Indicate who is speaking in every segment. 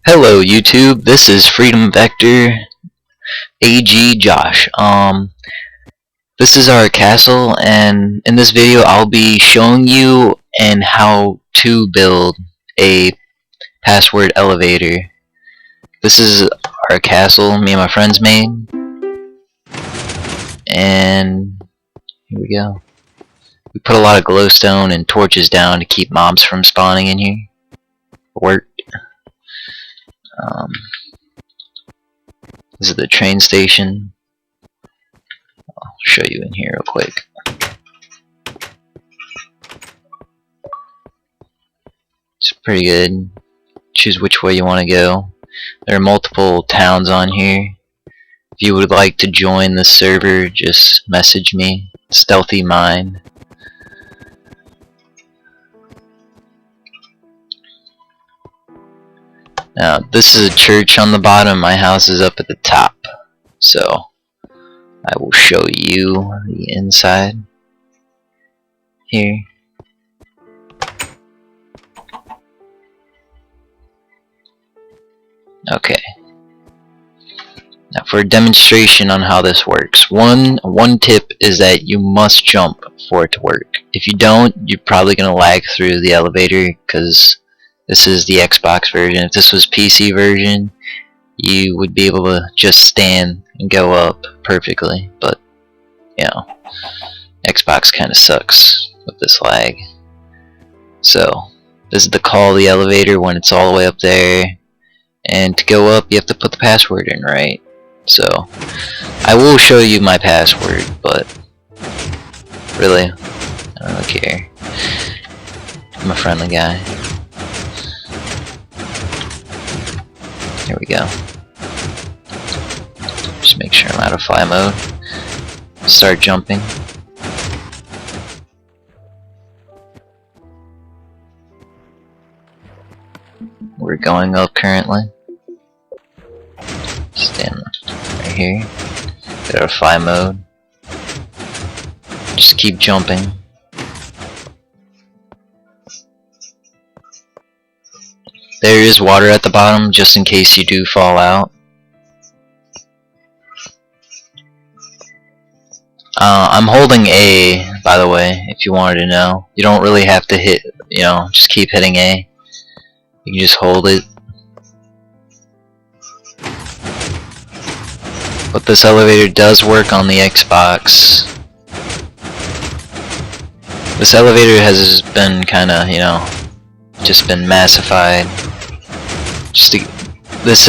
Speaker 1: Hello YouTube, this is Freedom Vector AG Josh. This is our castle, and in this video I'll be showing you and how to build a password elevator. This is our castle me and my friends made, and here we go. We put a lot of glowstone and torches down to keep mobs from spawning in here. Worked. This is the train station. I'll show you in here real quick. It's pretty good. Choose which way you want to go. There are multiple towns on here. If you would like to join the server, just message me. Stealthy Mind. Now, this is a church on the bottom. My house is up at the top. So, I will show you the inside here. Okay. Now, for a demonstration on how this works, one tip is that you must jump for it to work. If you don't, you're probably going to lag through the elevator because this is the Xbox version. If this was PC version, you would be able to just stand and go up perfectly, but you know, Xbox kind of sucks with this lag. So this is the call the elevator when it's all the way up there, and to go up you have to put the password in, right? So I will show you my password, but really I don't really care. I'm a friendly guy. Here we go. Just make sure I'm out of fly mode. Start jumping. We're going up currently. Stand right here. Get out of fly mode. Just keep jumping. There is water at the bottom just in case you do fall out. I'm holding A, by the way, if you wanted to know. You don't really have to hit, just keep hitting A. You can just hold it. But this elevator does work on the Xbox. This elevator has been kinda, just been massified. This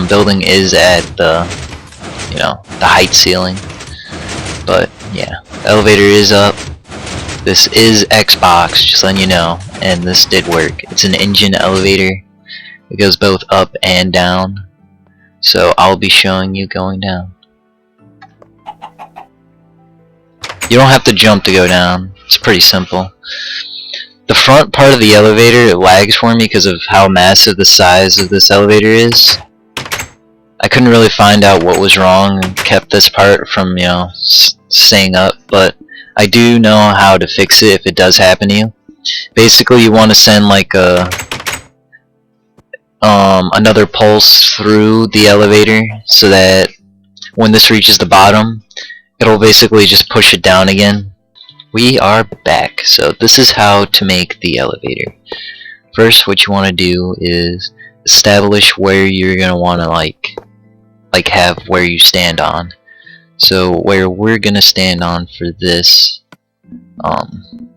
Speaker 1: building is at the the height ceiling, but yeah, the elevator is up. This is Xbox, just letting you know, and this did work. It's an engine elevator. It goes both up and down, so I'll be showing you going down. You don't have to jump to go down. It's pretty simple. The front part of the elevator, it lags for me because of how massive the size of this elevator is. I couldn't really find out what was wrong and kept this part from, staying up, but I do know how to fix it if it does happen to you. Basically, you want to send like another pulse through the elevator so that when this reaches the bottom, it'll basically just push it down again. We are back. So this is how to make the elevator. First, what you want to do is establish where you're gonna want to like have where you stand on. So where we're gonna stand on for this, I'm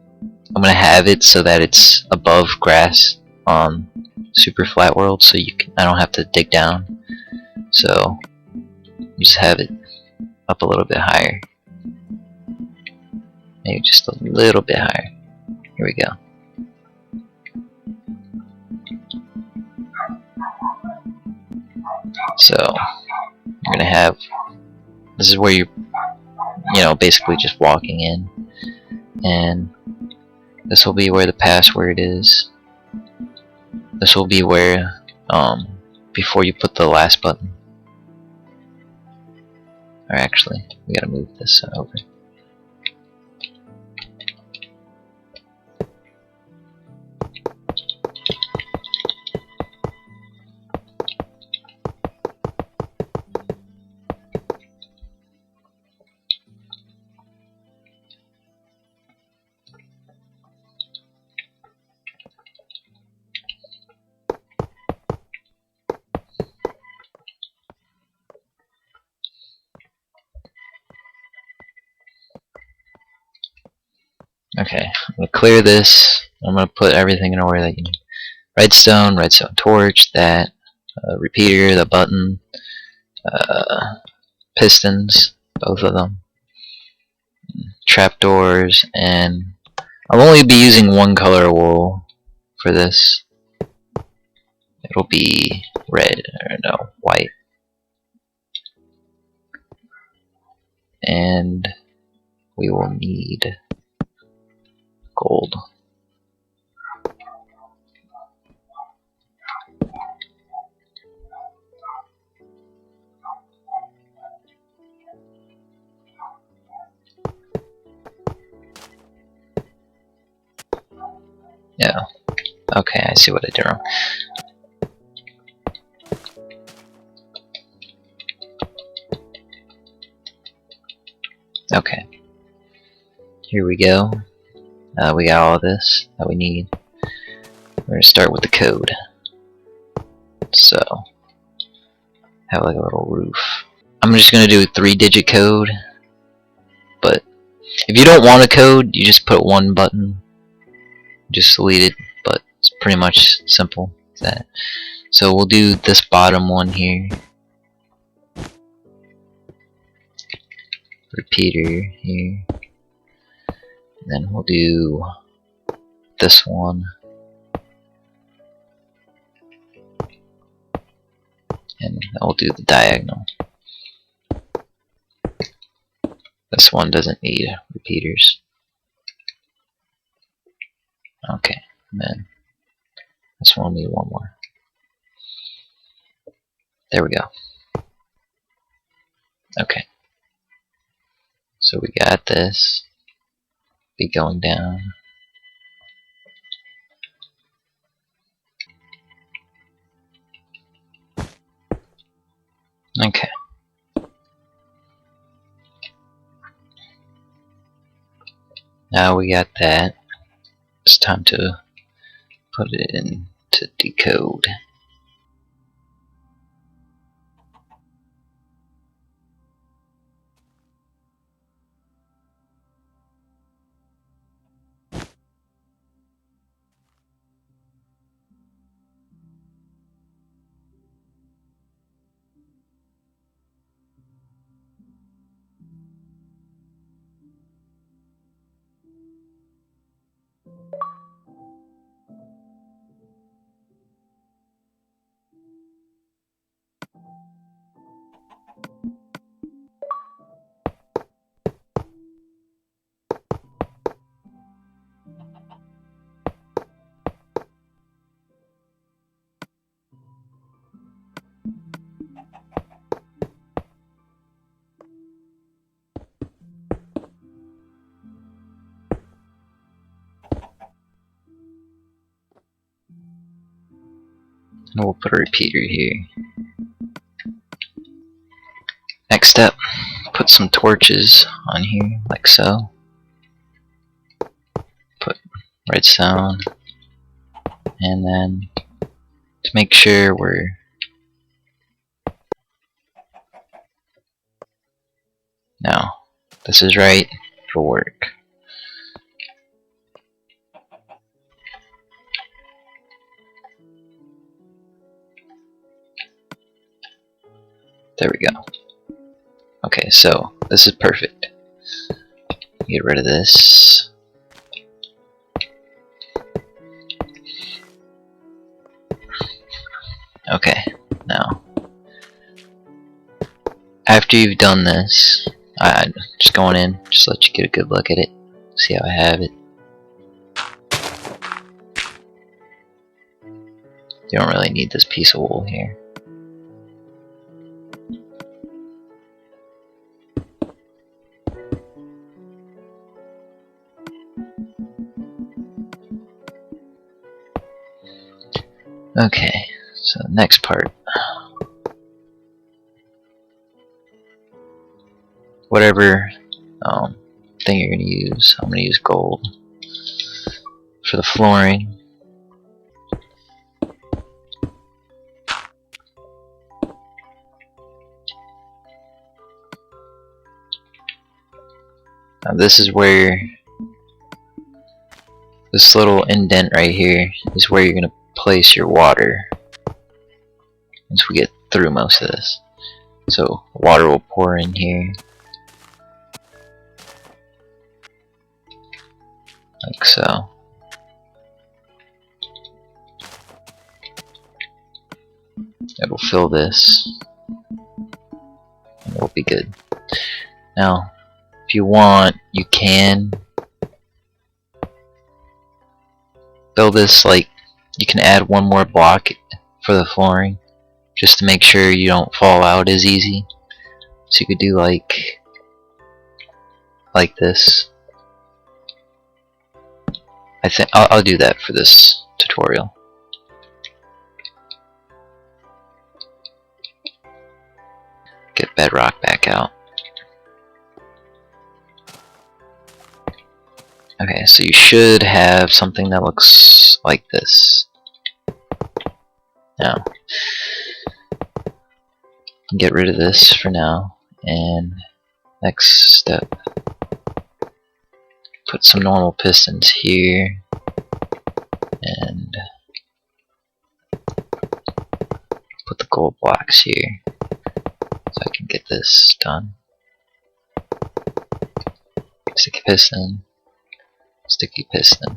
Speaker 1: gonna have it so that it's above grass on super flat world, so I don't have to dig down. So you just have it up a little bit higher. Maybe just a little bit higher. Here we go. So you're gonna have, this is where you're basically just walking in, and this will be where the password is. This will be where before you put the last button. Or actually, we gotta move this over. Okay, I'm gonna clear this. I'm gonna put everything in order that you need. Redstone, redstone torch, that repeater, the button, pistons, both of them, trapdoors, and I'll only be using one color wool for this. It'll be red, or no, white. And we will need gold. Yeah. Okay, I see what I did wrong. Okay. Here we go. We got all of this that we need. We're gonna start with the code. So, have like a little roof. I'm just gonna do a 3-digit code, but if you don't want a code, you just put one button. Just delete it, but it's pretty much simple as that. So we'll do this bottom one here. Repeater here. And then we'll do this one. And I'll do the diagonal. This one doesn't need repeaters. Okay, and then this one will need one more. There we go. Okay. So we got this. Be going down. Okay. Now we got that. It's time to put it into decode. And we'll put a repeater here. Next step, put some torches on here, like so. Put redstone, and then to make sure we're now this is right for work. There we go. Okay, so this is perfect. Get rid of this. Okay, now after you've done this, I'm just going in, just let you get a good look at it, see how I have it. You don't really need this piece of wool here. Okay, so next part. Whatever thing you're going to use, I'm going to use gold for the flooring. Now this is where This little indent right here is where you're gonna place your water once we get through most of this. So water will pour in here like so. It'll fill this and it'll be good. Now if you want, you can build this, like you can add one more block for the flooring just to make sure you don't fall out as easy. So you could do like this. I think I'll do that for this tutorial. Get bedrock back out. Okay, so you should have something that looks like this. Now, get rid of this for now, and next step, put some normal pistons here, and put the gold blocks here, so I can get this done. Sticky piston, sticky piston.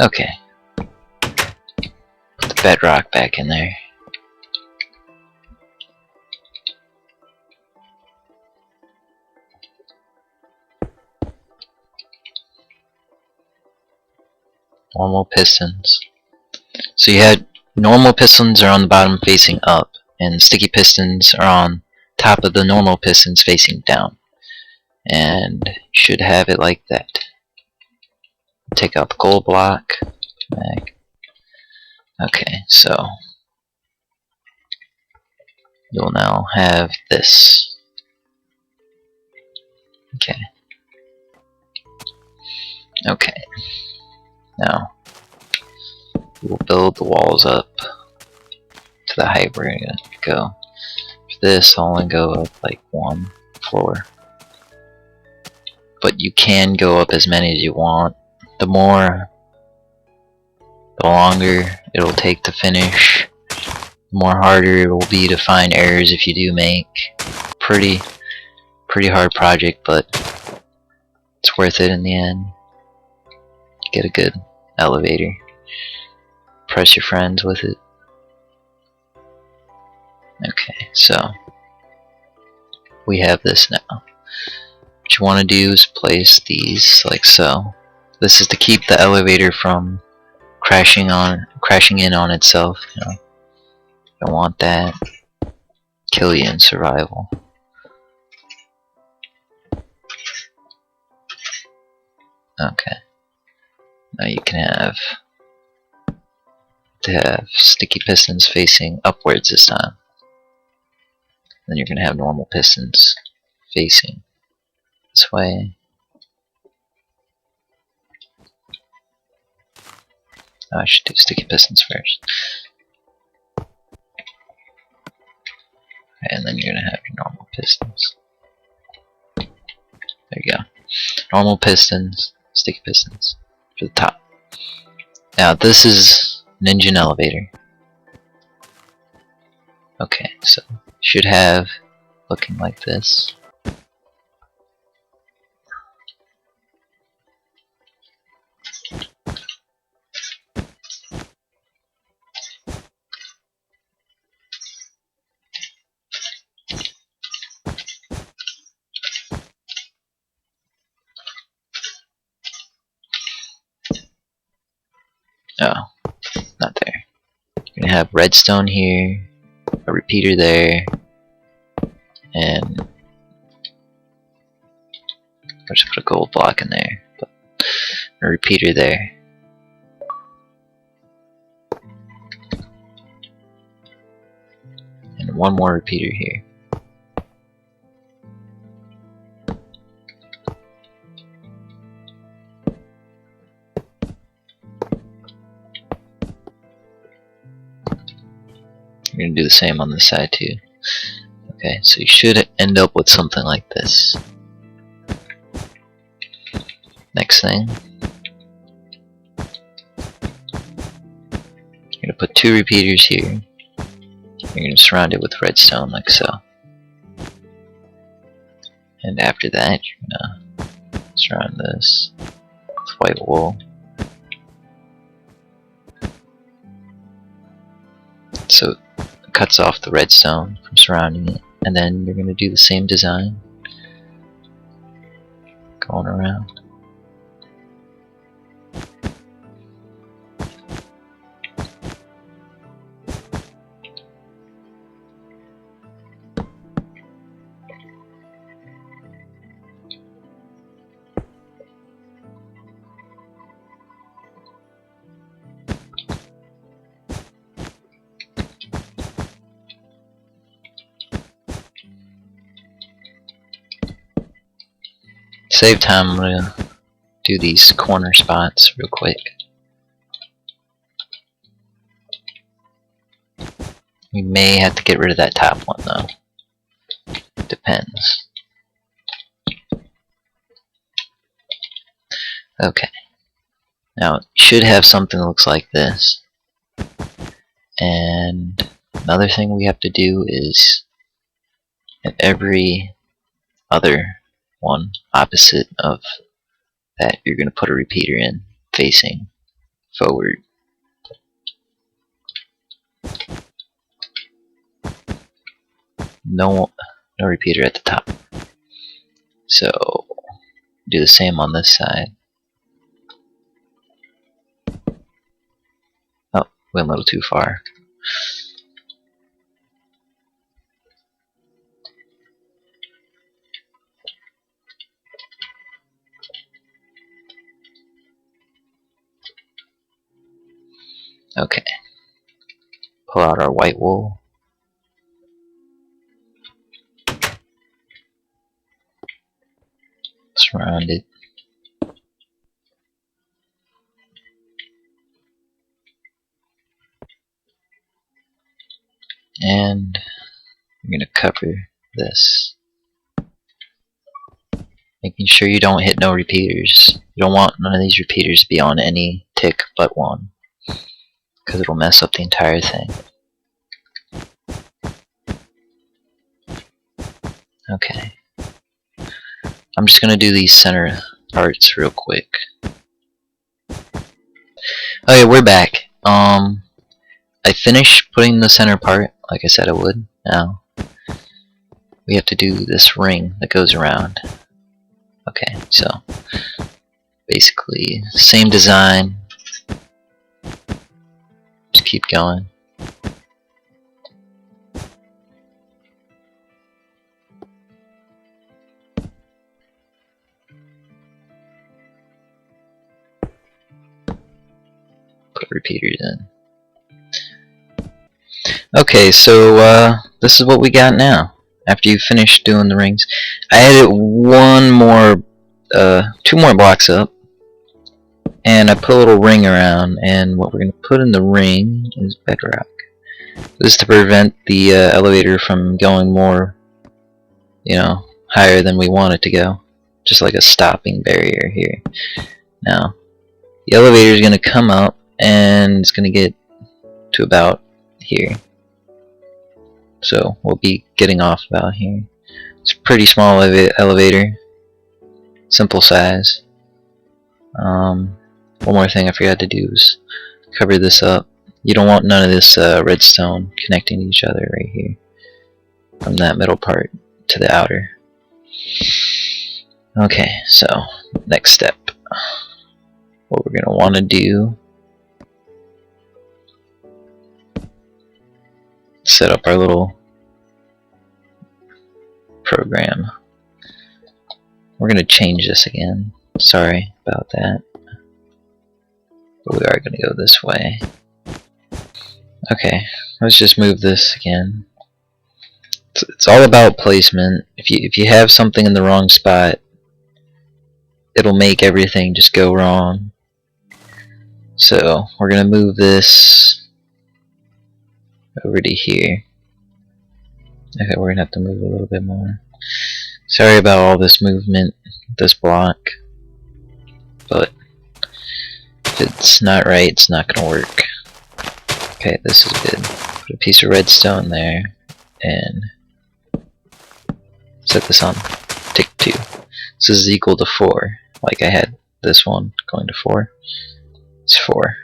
Speaker 1: Okay. Put the bedrock back in there. Normal pistons. So you had normal pistons are on the bottom facing up, and sticky pistons are on top of the normal pistons facing down. And you should have it like that. Take out the gold block. Back. Okay, so you'll now have this. Okay. Okay. Now we'll build the walls up to the height we're gonna go. For this, I'll only go up like one floor. But you can go up as many as you want. The longer it'll take to finish, the more harder it will be to find errors if you do make. Pretty hard project, but it's worth it in the end. Get a good elevator. Impress your friends with it. Okay, so we have this now. What you want to do is place these like so. This is to keep the elevator from crashing in on itself. You know, don't want that. Kill you in survival. Okay. Now you can have sticky pistons facing upwards this time. Then you're gonna have normal pistons facing this way. Oh, I should do sticky pistons first. And then you're gonna have your normal pistons. There you go. Normal pistons, sticky pistons for the top. Now this is an engine elevator. Okay, so should have looking like this. Oh, not there. You're gonna have redstone here, a repeater there, and I'll just put a gold block in there, but a repeater there. And one more repeater here. You're gonna do the same on this side too. Okay, so you should end up with something like this. Next thing, you're going to put 2 repeaters here. You're going to surround it with redstone like so. And after that, you're going to surround this with white wool. So it cuts off the redstone from surrounding it. And then you're going to do the same design going around. Save time, I'm going to do these corner spots real quick. We may have to get rid of that top one though. Depends. Okay. Now you should have something that looks like this. And another thing we have to do is at every other one opposite of that, you're going to put a repeater in facing forward. No repeater at the top. So do the same on this side. Oh, went a little too far. Okay. Pull out our white wool. Surround it. And you're going to cover this. Making sure you don't hit no repeaters. You don't want none of these repeaters to be on any tick but one, because it'll mess up the entire thing. Okay. I'm just going to do these center parts real quick. Okay, we're back. I finished putting the center part, like I said I would. Now, we have to do this ring that goes around. Okay, so, basically, same design. Just keep going. Put repeaters in. Okay, so this is what we got now. After you finish doing the rings, I added two more blocks up, and I put a little ring around. And what we're going to put in the ring is bedrock. This is to prevent the elevator from going more, higher than we want it to go. Just like a stopping barrier here. Now, the elevator is going to come up, and it's going to get to about here. So we'll be getting off about here. It's a pretty small elevator, simple size. One more thing I forgot to do is cover this up. You don't want none of this redstone connecting to each other right here, from that middle part to the outer. Okay, so next step. What we're gonna want to do, set up our little program. We're going to change this again. Sorry about that. But we are going to go this way. Okay, let's just move this again. It's all about placement. If you have something in the wrong spot, it'll make everything just go wrong. So we're going to move this over to here. Okay, we're gonna have to move a little bit more. Sorry about all this movement, this block, but if it's not right, it's not gonna work. Okay, this is good. Put a piece of redstone there, and set this on tick 2. This is equal to 4. Like I had this one going to 4. It's 4.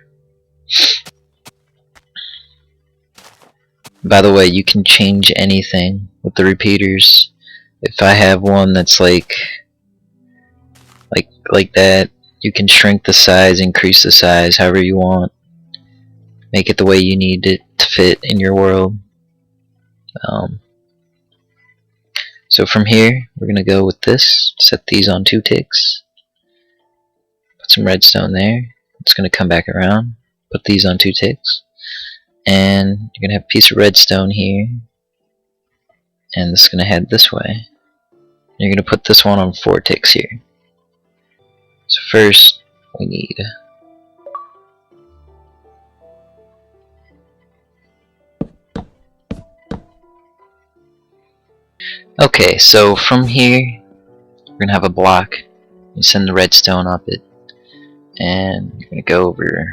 Speaker 1: By the way, you can change anything with the repeaters. If I have one that's like that, you can shrink the size, increase the size, however you want. Make it the way you need it to fit in your world. So from here, we're gonna go with this. Set these on 2 ticks. Put some redstone there. It's gonna come back around. Put these on 2 ticks. And you're gonna have a piece of redstone here, and this is gonna head this way. You're gonna put this one on 4 ticks here. So first we need okay, so from here we're gonna have a block. You send the redstone up it, and you're gonna go over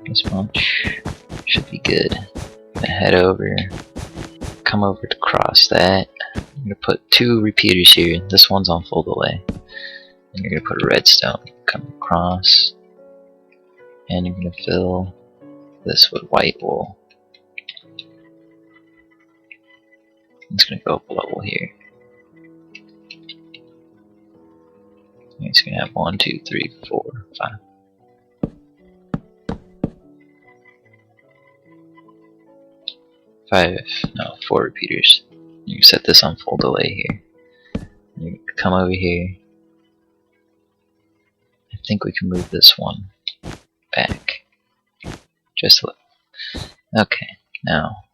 Speaker 1: this much. Should be good. Gonna head over, come over to cross that. I'm gonna put 2 repeaters here. This one's on full delay. And you're gonna put a redstone, come across, and you're gonna fill this with white wool. It's gonna go up a level here. It's gonna have 1, 2, 3, 4, 5. 4 repeaters. You can set this on full delay here. You can come over here. I think we can move this one back just a little. Okay, now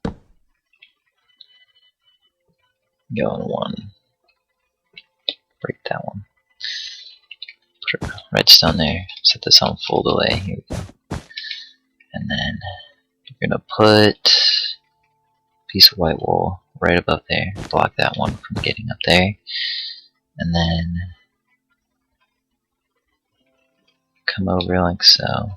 Speaker 1: go on 1. Break that one. Put a redstone there. Set this on full delay. Here we go. And then you're gonna put piece of white wool right above there, block that one from getting up there, and then come over like so.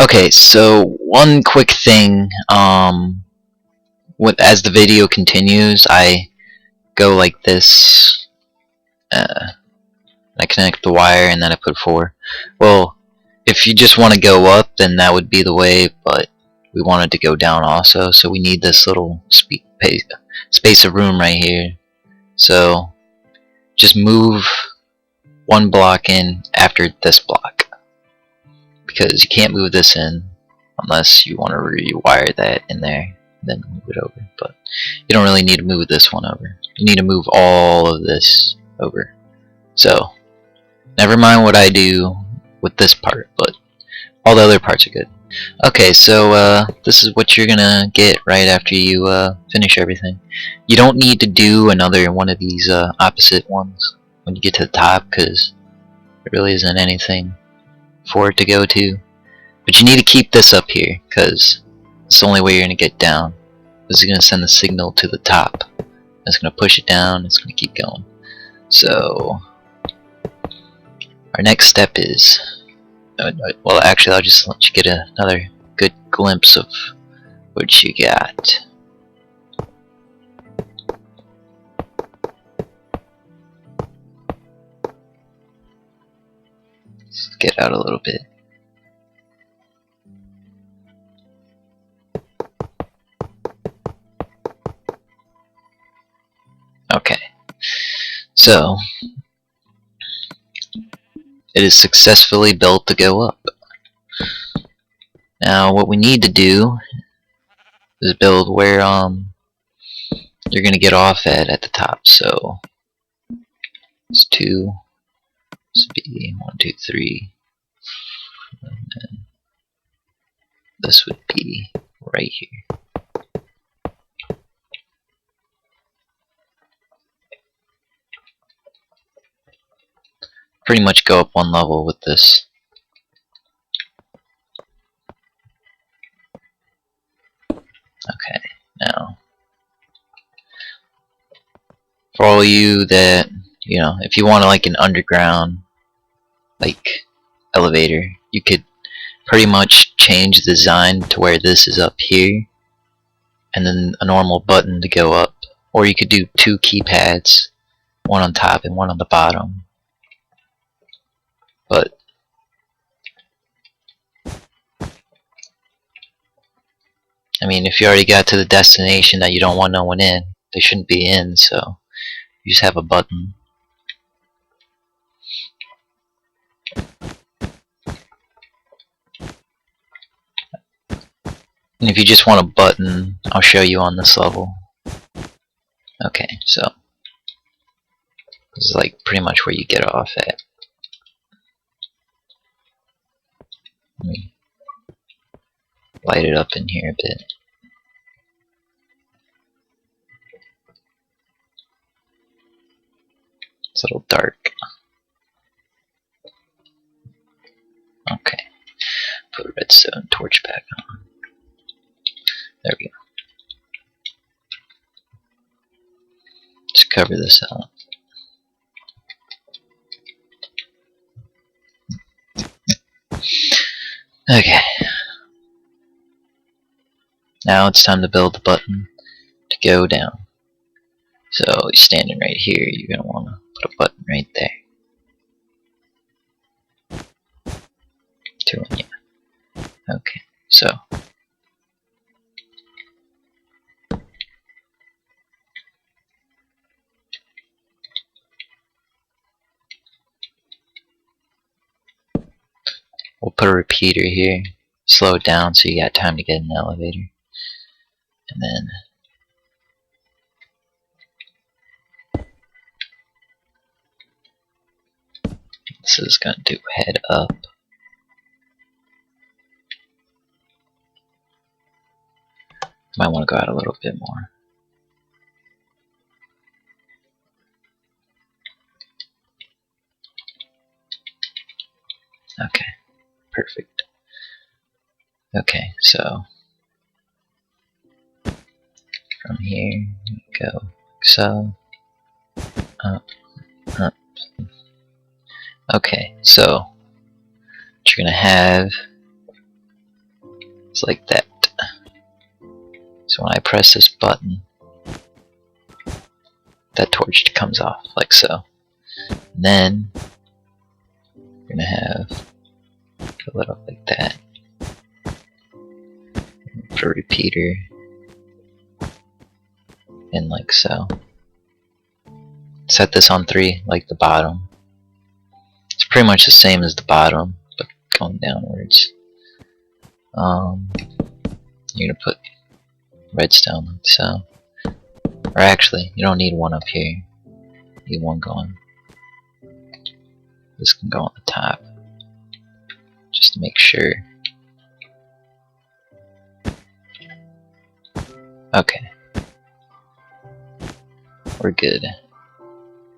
Speaker 1: Okay, so one quick thing, as the video continues, I go like this, I connect the wire and then I put 4. Well, if you just want to go up, then that would be the way, but we wanted to go down also, so we need this little space of room right here. So just move 1 block in after this block, because you can't move this in unless you want to rewire that in there, then move it over. But you don't really need to move this one over. You need to move all of this over. So never mind what I do with this part, but all the other parts are good. Okay, so this is what you're gonna get right after you finish everything. You don't need to do another one of these opposite ones when you get to the top, because there really isn't anything for it to go to. But you need to keep this up here, because it's the only way you're gonna get down. This is gonna send the signal to the top. It's gonna push it down. It's gonna keep going. So our next step is, well, actually, I'll just let you get another good glimpse of what you got. Let's get out a little bit. Okay, so it is successfully built to go up. Now what we need to do is build where you're gonna get off at the top. So it's 2. This would be 1, 2, 3. And then this would be right here. Pretty much go up 1 level with this. Okay, now for all you that, you know, if you want like an underground like elevator, you could pretty much change the design to where this is up here and then a normal button to go up, or you could do 2 keypads, one on top and one on the bottom. But I mean, if you already got to the destination that you don't want no one in, they shouldn't be in, so you just have a button. And if you just want a button, I'll show you on this level. Okay, so this is like pretty much where you get off at. Let me light it up in here a bit. It's a little dark. Okay, put a redstone torch back on. There we go. Just cover this out. Okay. Now it's time to build the button to go down. So you're standing right here, you're gonna wanna put a button right there. 2 in, yeah. Okay, so we'll put a repeater here, slow it down so you got time to get in the elevator. And then this is going to do head up. Might want to go out a little bit more. Okay, perfect. Okay, so from here you go like so, up, up. Okay, so what you're gonna have is like that. So when I press this button, that torch comes off like so. And then you're gonna have a little like that. Put a repeater in like so. Set this on 3 like the bottom. It's pretty much the same as the bottom, but going downwards. You're gonna put redstone like so. Or actually, you don't need one up here. You need one going. This can go on the top. Just to make sure. Okay. We're good.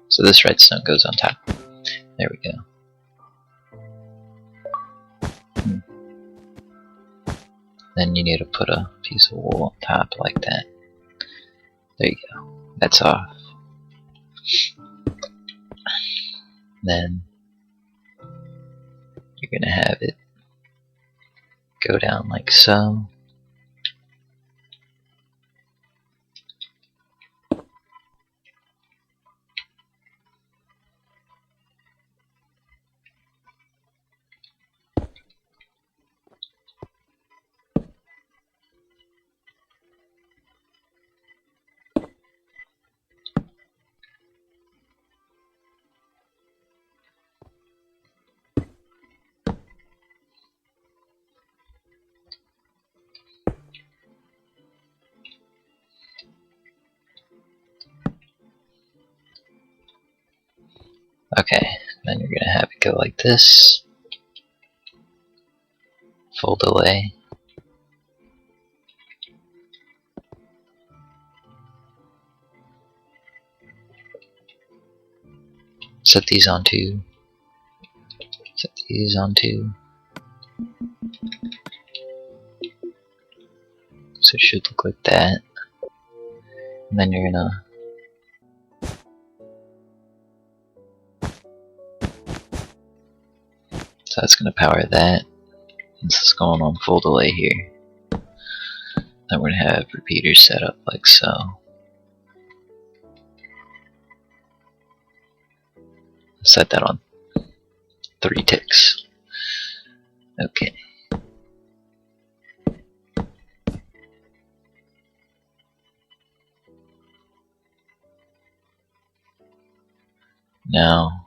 Speaker 1: So this redstone goes on top. There we go. Then you need to put a piece of wool on top like that. There you go. That's off. Then you're gonna have it go down like so. Okay, then you're gonna have it go like this. Full delay. Set these on 2. Set these on 2. So it should look like that. And then you're gonna so that's gonna power that. This is going on full delay here. Then we're gonna have repeaters set up like so. Set that on 3 ticks. Okay. Now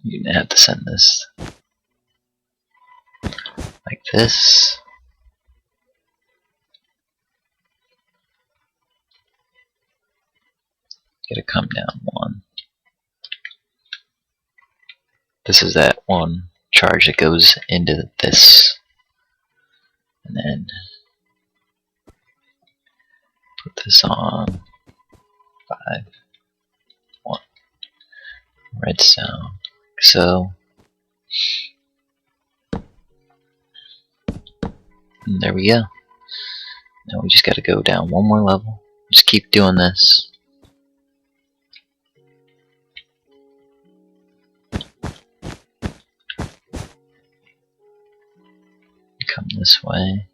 Speaker 1: you're gonna have to send this like this. Gotta come down 1. This is that one charge that goes into this. And then put this on 5, 1, redstone. So and there we go. Now we just gotta go down 1 more level. Just keep doing this. Come this way.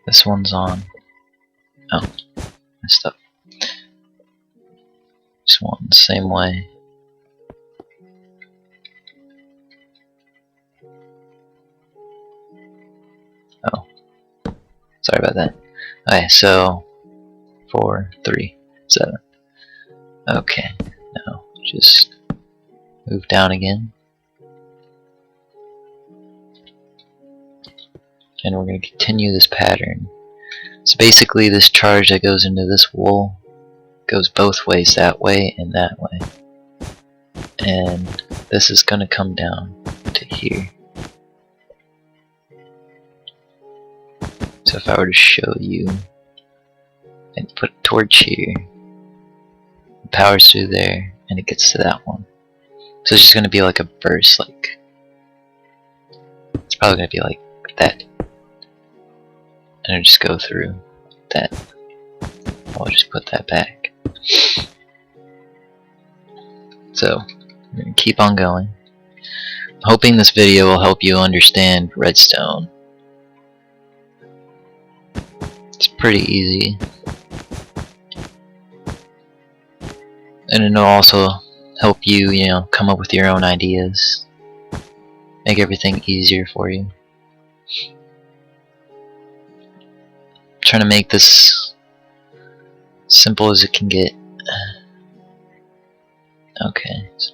Speaker 1: This one's on. Oh, messed up. This one, same way. Oh, sorry about that. Okay, so 4, 3, 7. Okay, now just move down again. And we're going to continue this pattern. So basically this charge that goes into this wool goes both ways, that way and that way. And this is going to come down to here. So if I were to show you and put a torch here, it powers through there and it gets to that one. So it's just going to be like a burst, like it's probably going to be like that. And it'll just go through that. I'll just put that back. So we're going to keep on going. I'm hoping this video will help you understand redstone. It's pretty easy. And it'll also help you, come up with your own ideas. Make everything easier for you. Trying to make this simple as it can get. Okay, so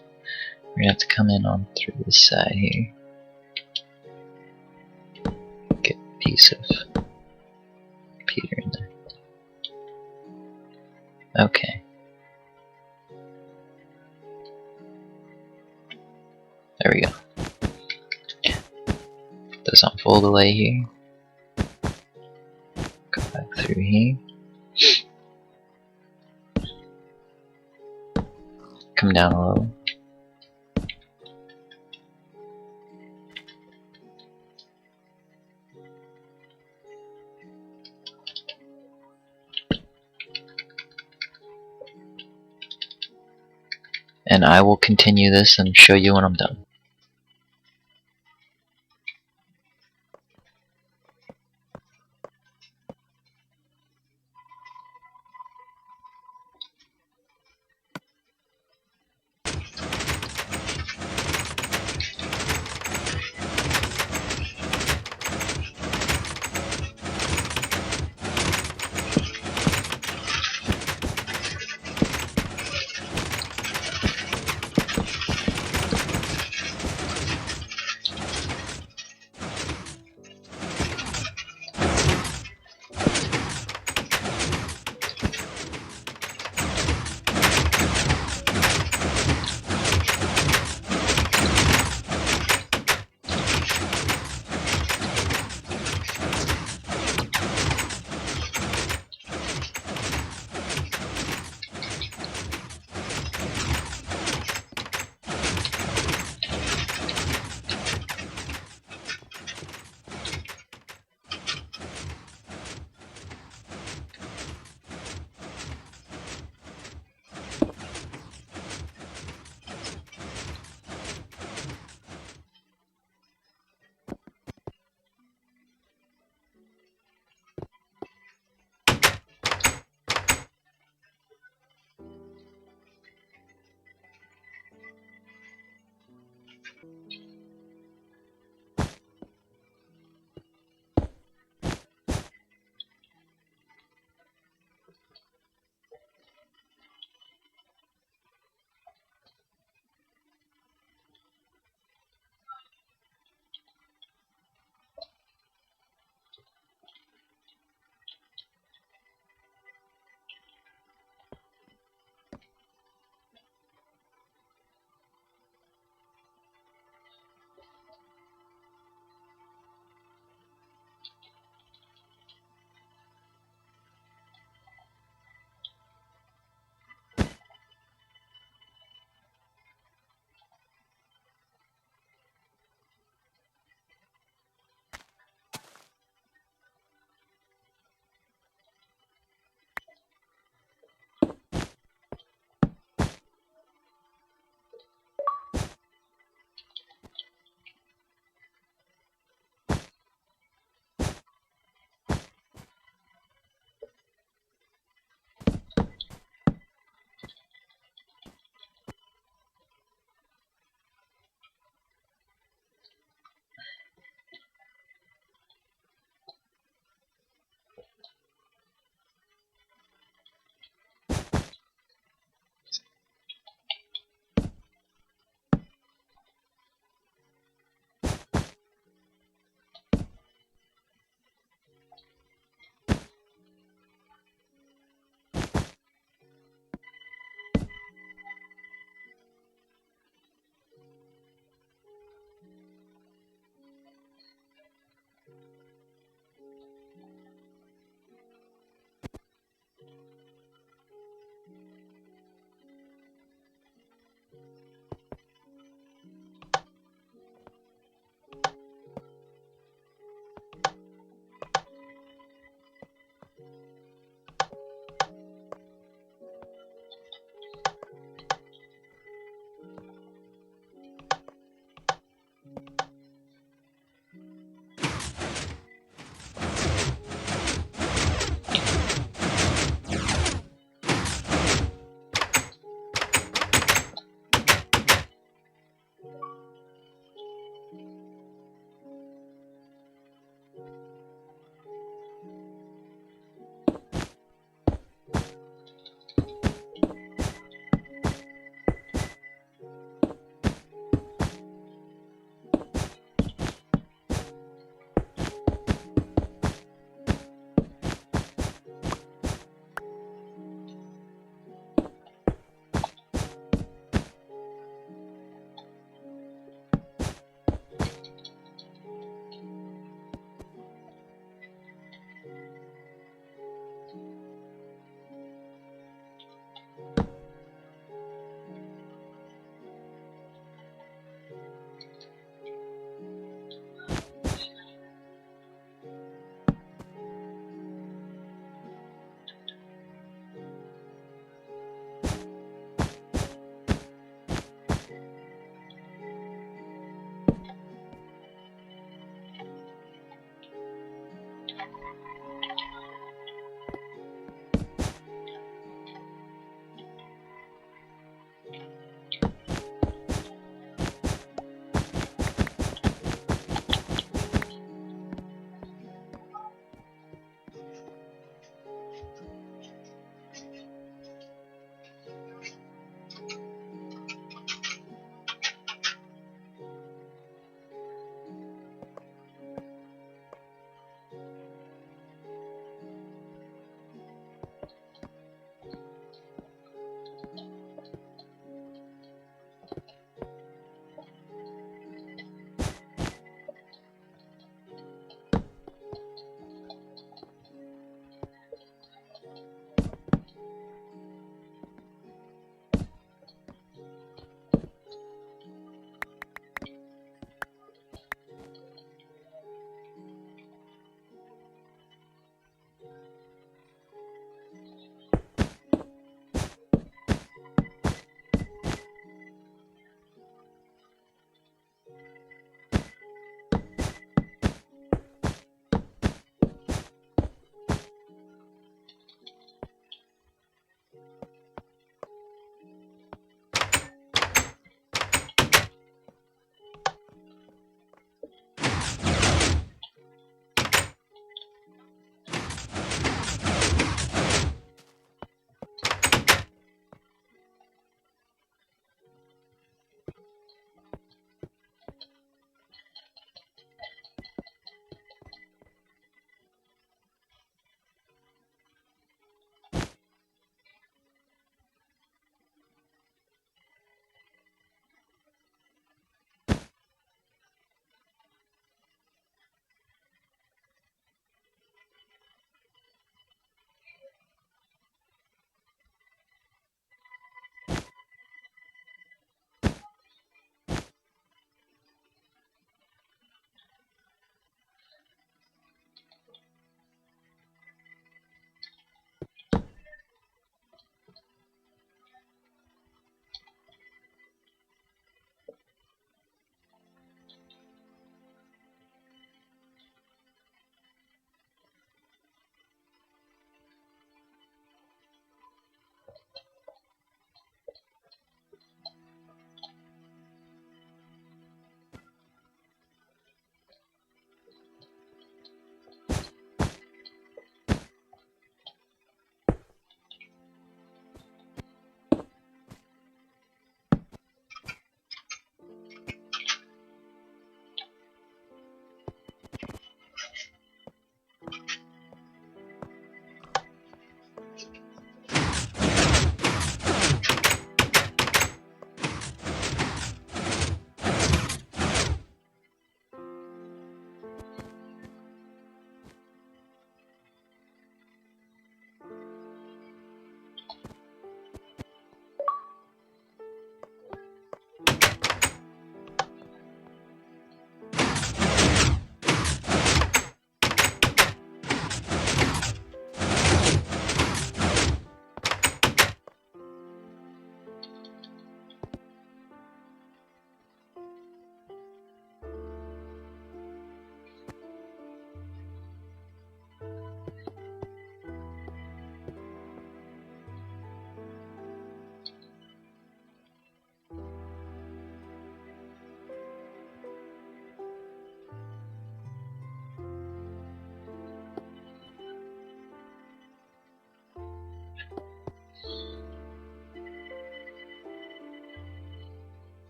Speaker 1: we're gonna have to come in on through this side here. Get a piece of Peter in there. Okay. There we go. Put this on full delay here. Go back through here. Come down a little. And I will continue this and show you when I'm done.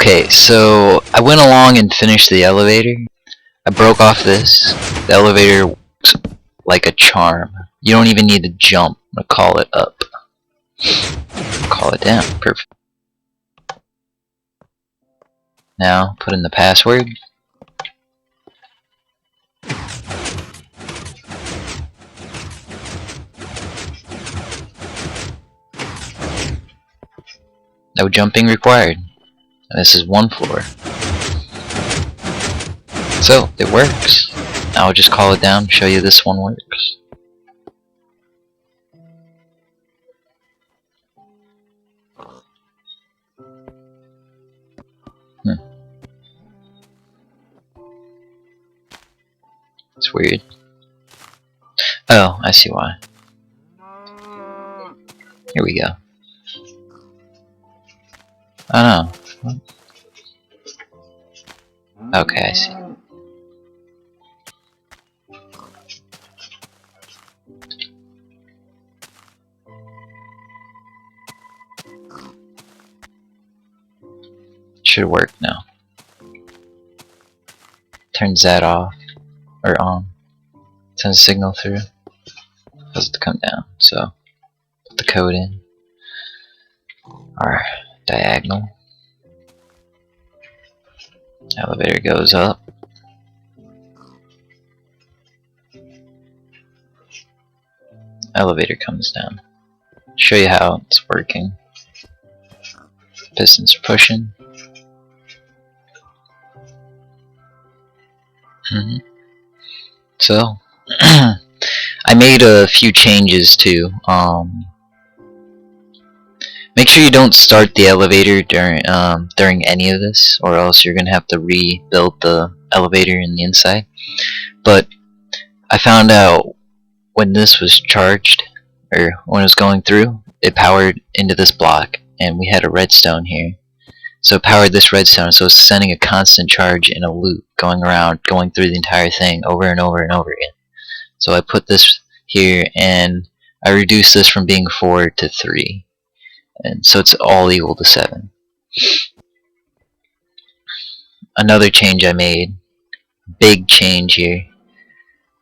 Speaker 1: Okay, so I went along and finished the elevator. I broke off this. The elevator works like a charm. You don't even need to jump to call it up. Call it down. Perfect. Now, put in the password. No jumping required. And this is one floor. So, it works. Now I'll just call it down and show you this one works. It's weird. Oh, I see why. Here we go. Oh no. Okay, I see. Should work now. Turns that off or on. Sends a signal through. Has it to come down. So put the code in. Our diagonal. Elevator goes up. Elevator comes down. Show you how it's working. Pistons pushing. So I made a few changes too. Make sure you don't start the elevator during any of this, or else you're gonna have to rebuild the elevator in the inside. But I found out when this was charged, or when it was going through, it powered into this block, and we had a redstone here. So it powered this redstone, so it's sending a constant charge in a loop, going around, going through the entire thing over and over and over again. So I put this here, and I reduced this from being 4 to 3. And so it's all equal to 7. Another change I made, big change here,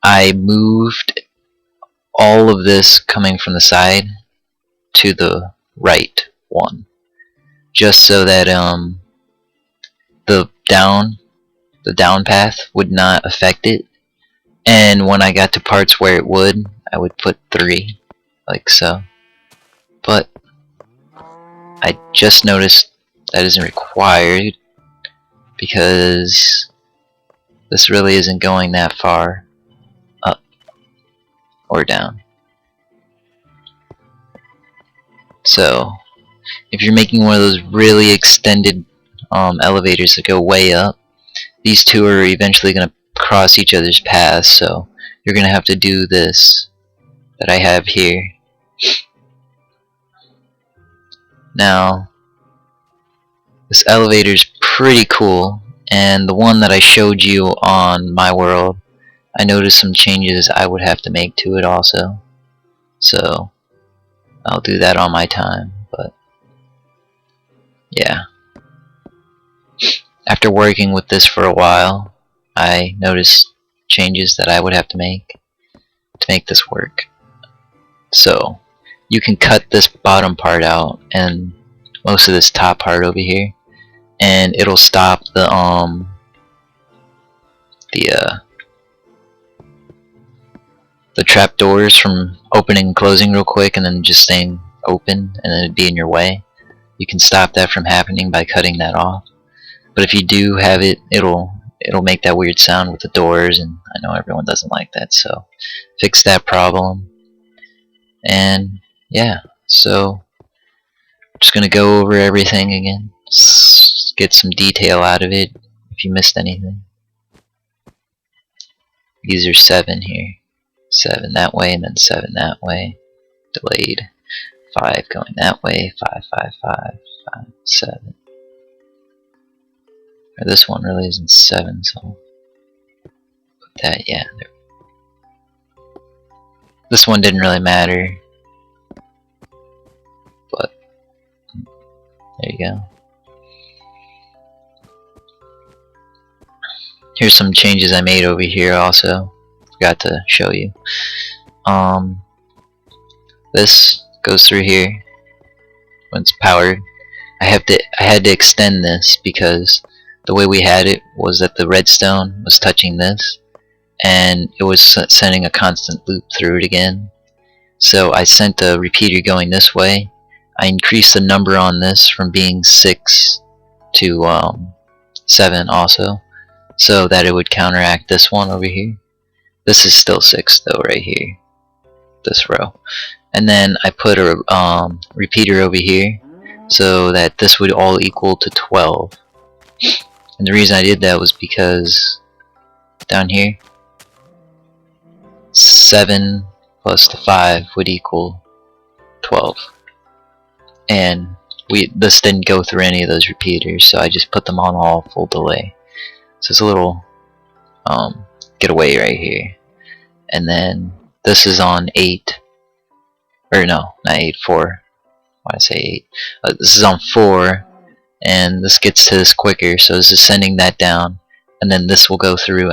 Speaker 1: I moved all of this coming from the side to the right one, just so that the down path would not affect it. And when I got to parts where it would, I would put 3, like so. But I just noticed that isn't required because this really isn't going that far up or down. So if you're making one of those really extended elevators that go way up, these two are eventually going to cross each other's paths, so you're going to have to do this that I have here. Now, this elevator is pretty cool, and the one that I showed you on my world, I noticed some changes I would have to make to it also. So I'll do that on my time, but yeah. After working with this for a while, I noticed changes that I would have to make this work. So you can cut this bottom part out and most of this top part over here, and it'll stop the trapdoors from opening and closing real quick and then just staying open and then it'd be in your way. You can stop that from happening by cutting that off. But if you do have it, it'll make that weird sound with the doors, and I know everyone doesn't like that, so fix that problem. And yeah, so I'm just gonna go over everything again, get some detail out of it if you missed anything. These are 7 here. 7 that way and then 7 that way. Delayed. 5 going that way. 5, 5, 5, 5, 7. Or this one really isn't 7, so put that, yeah. There. This one didn't really matter, but there you go. Here's some changes I made over here also. Forgot to show you. This goes through here when it's powered. I had to extend this because the way we had it was that the redstone was touching this and it was sending a constant loop through it again. So I sent a repeater going this way. I increased the number on this from being 6 to 7 also, so that it would counteract this one over here. This is still 6 though right here, this row. And then I put a repeater over here so that this would all equal to 12. And the reason I did that was because down here 7 plus the 5 would equal 12. And this didn't go through any of those repeaters, so I just put them on all full delay. So it's a little getaway right here. And then this is on 8, or no, not 8, 4. Why did I say 8? This is on 4, and this gets to this quicker, so this is sending that down, and then this will go through